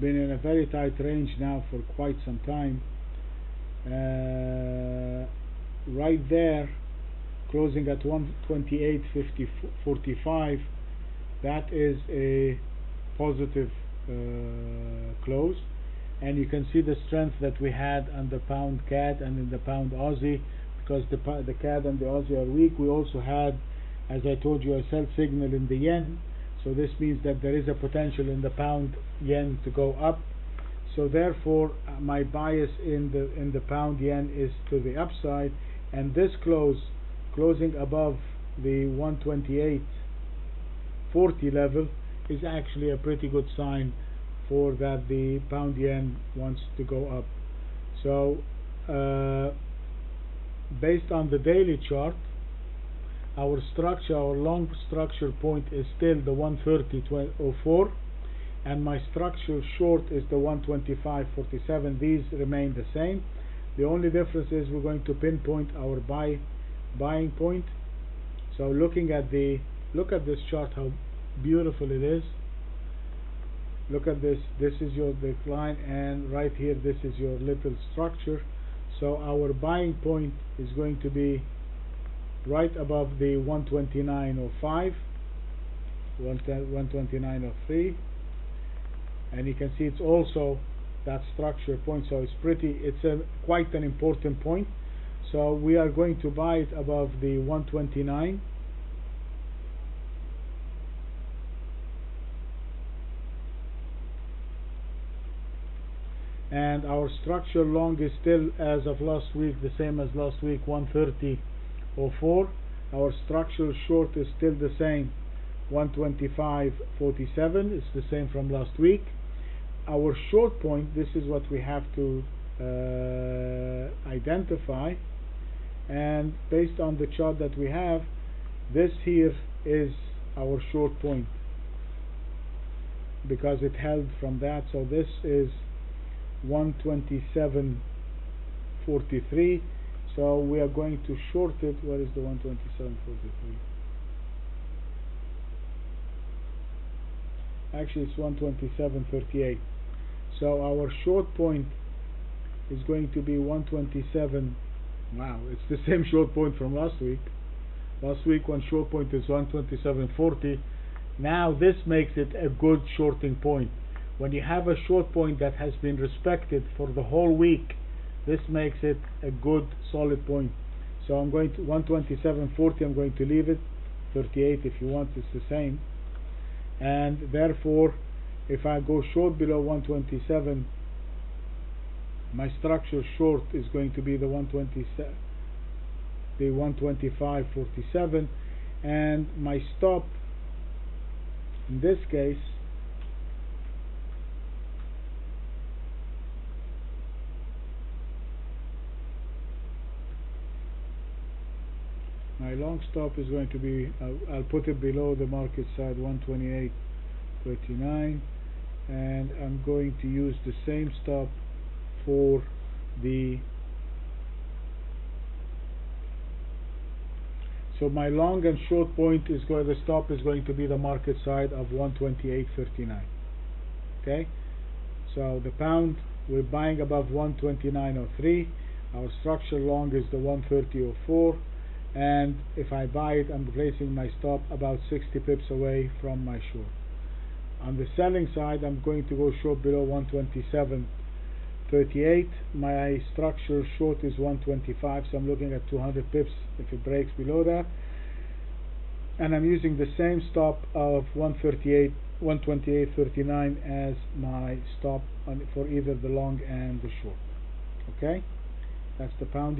been in a very tight range now for quite some time. Right there, closing at 128.45, that is a positive close, and you can see the strength that we had on the pound CAD and in the pound Aussie, because the CAD and the Aussie are weak. We also had, as I told you, a sell signal in the yen, so this means that there is a potential in the pound yen to go up. So therefore my bias in the pound yen is to the upside, and this closing above the 128.40 level is actually a pretty good sign for that the pound yen wants to go up. So based on the daily chart, our long structure point is still the 130.04, and my structure short is the 125.47. These remain the same. The only difference is we're going to pinpoint our buying point. So look at this chart, how beautiful it is. Look at this. This is your decline, and right here this is your little structure. So our buying point is going to be right above the 129.05, 129.03, and you can see it's also that structure point. So it's quite an important point. So we are going to buy it above the 129. And our structure long is still, as of last week, the same as last week, 130.04. Our structure short is still the same, 125.47. It's the same from last week. Our short point, this is what we have to identify, and based on the chart that we have, this here is our short point because it held from that. So this is 127.43. so we are going to short it. What is the 127.43? Actually it's 127.38. so our short point is going to be 127. Wow, it's the same short point from last week. Last week one short point is 127.40. now this makes it a good shorting point. When you have a short point that has been respected for the whole week, this makes it a good solid point. So I'm going to 127.40, I'm going to leave it. 38 if you want, it's the same. And therefore if I go short below 127, my structure short is going to be the 125.47, and my stop in this case my long stop is going to be, I'll put it below the market side, 128.39, and I'm going to use the same stop for the, so my long and short point is going, the stop is going to be the market side of 128.39. okay, so the pound, we're buying above 129.03. our structure long is the 130.04, and if I buy it, I'm placing my stop about 60 pips away from my short. On the selling side, I'm going to go short below 127.38. my structure short is 125, so I'm looking at 200 pips if it breaks below that, and I'm using the same stop of 128.39 as my stop for either the long and the short. Okay, that's the pound.